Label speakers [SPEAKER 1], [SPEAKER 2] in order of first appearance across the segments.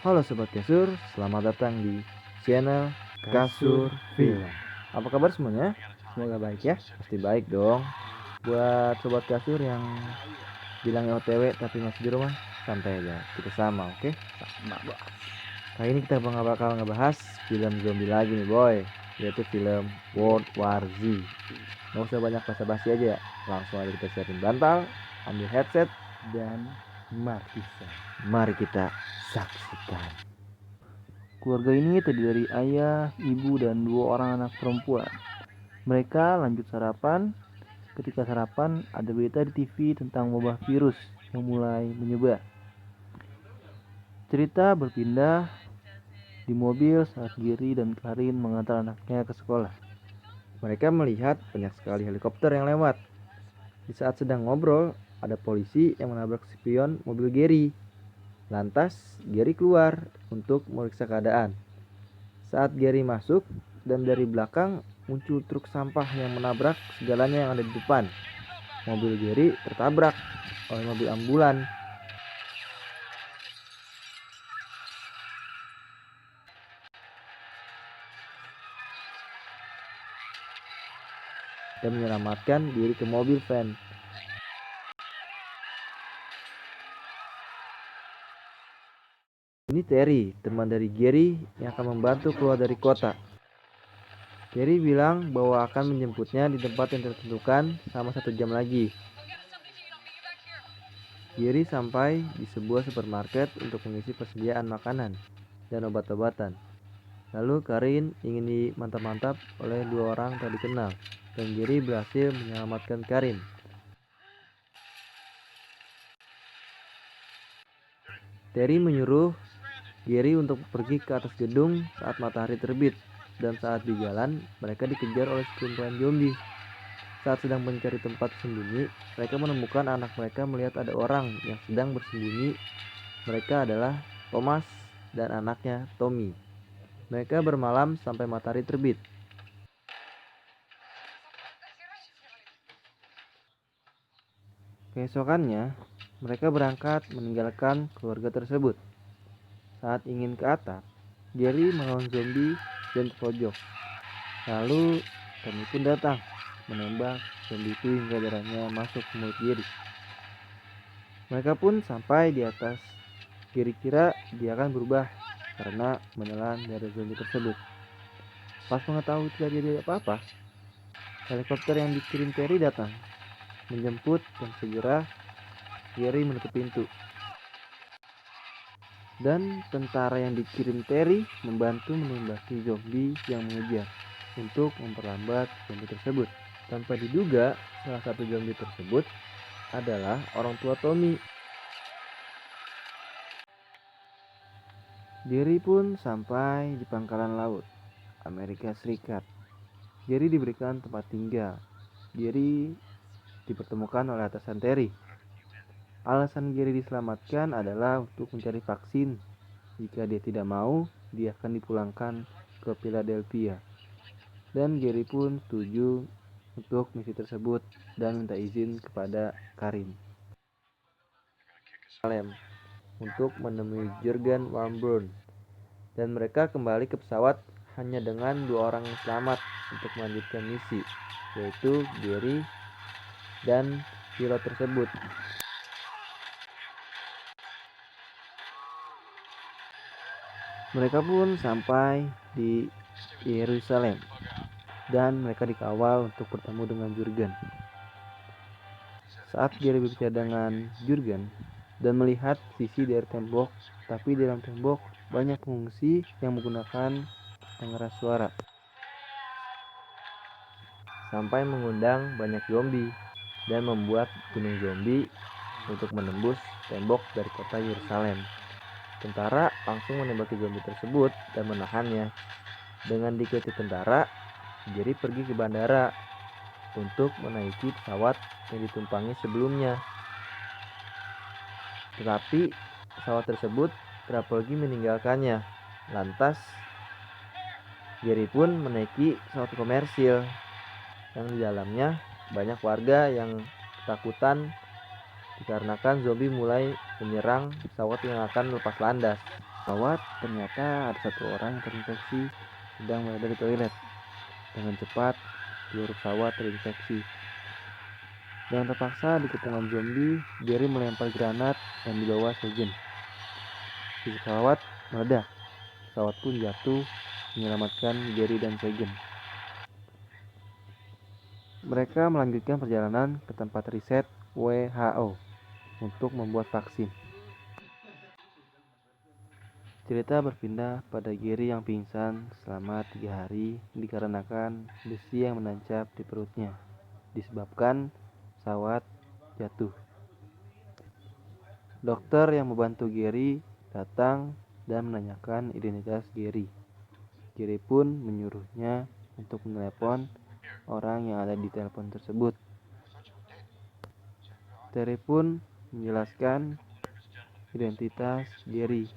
[SPEAKER 1] Halo Sobat Kasur, selamat datang di channel Kasur Film. Apa kabar semuanya? Semoga baik ya. Pasti baik dong. Buat Sobat Kasur yang bilangnya OTW tapi masih di rumah, santai aja. Kita sama, oke? Sama, bos. Kali ini kita bakal ngebahas film zombie lagi nih boy, yaitu film World War Z. Nggak usah banyak basa-basi aja ya. Langsung aja kita siapin bantal, ambil headset, dan mari kita saksikan.
[SPEAKER 2] Keluarga ini terdiri dari ayah, ibu, dan 2 orang anak perempuan. Mereka lanjut sarapan. Ketika sarapan, ada berita di TV tentang wabah virus yang mulai menyebar. Cerita berpindah di mobil saat Giri dan Karin mengantar anaknya ke sekolah.
[SPEAKER 1] Mereka melihat banyak sekali helikopter yang lewat. Di saat sedang ngobrol, ada polisi yang menabrak spion mobil Gary. Lantas, Gary keluar untuk meriksa keadaan. Saat Gary masuk, dan dari belakang muncul truk sampah yang menabrak segalanya yang ada di depan. Mobil Gary tertabrak oleh mobil ambulan. Dan menyelamatkan diri ke mobil van. Ini Terry, teman dari Gary yang akan membantu keluar dari kota. Terry bilang bahwa akan menjemputnya di tempat yang ditentukan selama 1 jam lagi. Gary sampai di sebuah supermarket untuk mengisi persediaan makanan dan obat-obatan. Lalu Karin ingin dimantap-mantap oleh 2 orang tak dikenal, dan Gary berhasil menyelamatkan Karin. Terry menyuruh Gary untuk pergi ke atas gedung saat matahari terbit, dan saat di jalan mereka dikejar oleh sekumpulan zombie. Saat sedang mencari tempat sembunyi, mereka menemukan anak mereka melihat ada orang yang sedang bersembunyi. Mereka adalah Thomas dan anaknya Tommy. Mereka bermalam sampai matahari terbit. Keesokannya, mereka berangkat meninggalkan keluarga tersebut. Saat ingin ke atap, Gary melawan zombie dan terpojok. Lalu Tommy pun datang, menembak zombie itu hingga darahnya masuk ke mulut Gary. Mereka pun sampai di atas. Gary kira dia akan berubah karena menelan darah zombie tersebut. Pas mengetahui tidak terjadi apa-apa, helikopter yang dikirim Terry datang, menjemput dan segera Gary menutup pintu. Dan tentara yang dikirim Terry membantu menembaki zombie yang mengejar untuk memperlambat zombie tersebut. Tanpa diduga, salah satu zombie tersebut adalah orang tua Tommy. Gary pun sampai di pangkalan laut Amerika Serikat. Gary diberikan tempat tinggal. Gary dipertemukan oleh atasan Terry. Alasan Gary diselamatkan adalah untuk mencari vaksin. Jika dia tidak mau, dia akan dipulangkan ke Philadelphia. Dan Gary pun setuju untuk misi tersebut dan minta izin kepada Karin untuk menemui Jurgen Warmbrun. Dan mereka kembali ke pesawat hanya dengan 2 orang yang selamat untuk melanjutkan misi, yaitu Gary dan pilot tersebut. Mereka pun sampai di Yerusalem dan mereka dikawal untuk bertemu dengan Jurgen. Saat Gary berbicara dengan Jurgen dan melihat sisi dari tembok, tapi di dalam tembok banyak pengungsi yang menggunakan pengeras suara, sampai mengundang banyak zombie dan membuat gunung zombie untuk menembus tembok dari kota Yerusalem. Tentara langsung menembaki zombie tersebut dan menahannya. Dengan diikuti tentara, Gary pergi ke bandara untuk menaiki pesawat yang ditumpangi sebelumnya. Tetapi pesawat tersebut kerap pergi meninggalkannya. Lantas Gary pun menaiki pesawat komersil yang di dalamnya banyak warga yang ketakutan dikarenakan zombie mulai menyerang pesawat yang akan lepas landas. Pesawat ternyata ada satu orang yang terinfeksi sedang berada di toilet. Dengan cepat, seluruh pesawat terinfeksi. Dengan terpaksa di kepungan zombie, Gary melempar granat dan dibawa Segen. Sisi pesawat meledak. Pesawat pun jatuh, menyelamatkan Gary dan Segen. Mereka melanjutkan perjalanan ke tempat riset WHO untuk membuat vaksin. Cerita berpindah pada Gary yang pingsan selama 3 hari dikarenakan besi yang menancap di perutnya, disebabkan pesawat jatuh. Dokter yang membantu Gary datang dan menanyakan identitas Gary. Gary pun menyuruhnya untuk menelepon orang yang ada di telepon tersebut. Terry pun menjelaskan identitas Gary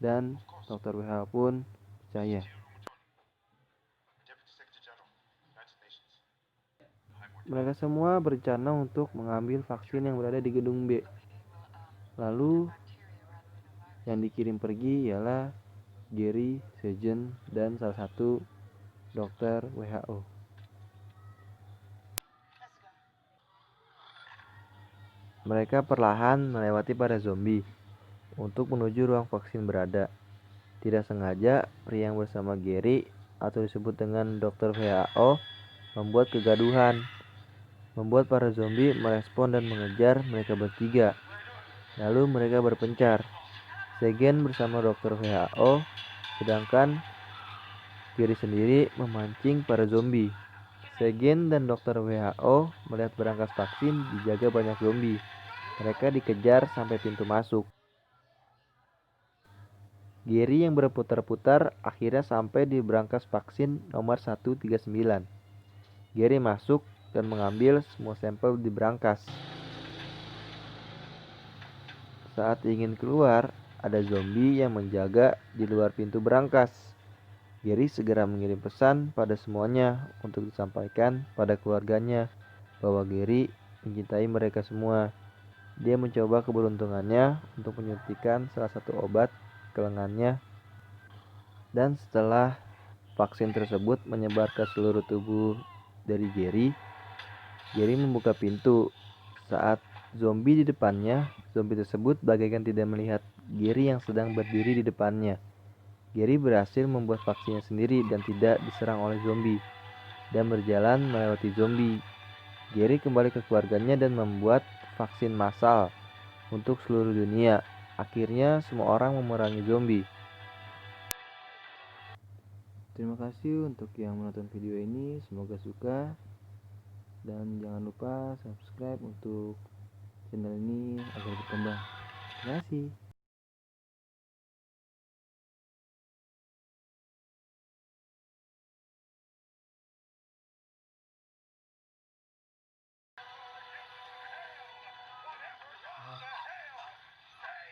[SPEAKER 1] dan dokter WHO pun percaya. Mereka semua berencana untuk mengambil vaksin yang berada di gedung B. Lalu yang dikirim pergi ialah Gary, Segen, dan salah satu dokter WHO. Mereka perlahan melewati para zombie untuk menuju ruang vaksin berada. Tidak sengaja, pria yang bersama Gary atau disebut dengan dokter WHO membuat kegaduhan, membuat para zombie merespon dan mengejar mereka bertiga. Lalu mereka berpencar. Segen bersama dokter WHO, sedangkan Gary sendiri memancing para zombie. Segen dan dokter WHO melihat berangkas vaksin dijaga banyak zombie. Mereka dikejar sampai pintu masuk. Gary yang berputar-putar akhirnya sampai di berangkas vaksin nomor 139. Gary masuk dan mengambil semua sampel di berangkas. Saat ingin keluar, ada zombie yang menjaga di luar pintu berangkas. Gary segera mengirim pesan pada semuanya untuk disampaikan pada keluarganya bahwa Gary mencintai mereka semua. Dia mencoba keberuntungannya untuk menyuntikkan salah satu obat ke lengannya, dan setelah vaksin tersebut menyebar ke seluruh tubuh dari Gary, Gary membuka pintu. Saat zombie di depannya, zombie tersebut bagaikan tidak melihat Gary yang sedang berdiri di depannya. Gary berhasil membuat vaksinnya sendiri dan tidak diserang oleh zombie, dan berjalan melewati zombie. Gary kembali ke keluarganya dan membuat vaksin massal untuk seluruh dunia. Akhirnya semua orang memerangi zombie. Terima kasih untuk yang menonton video ini, semoga suka, dan jangan lupa subscribe untuk channel ini agar berkembang. Terima kasih.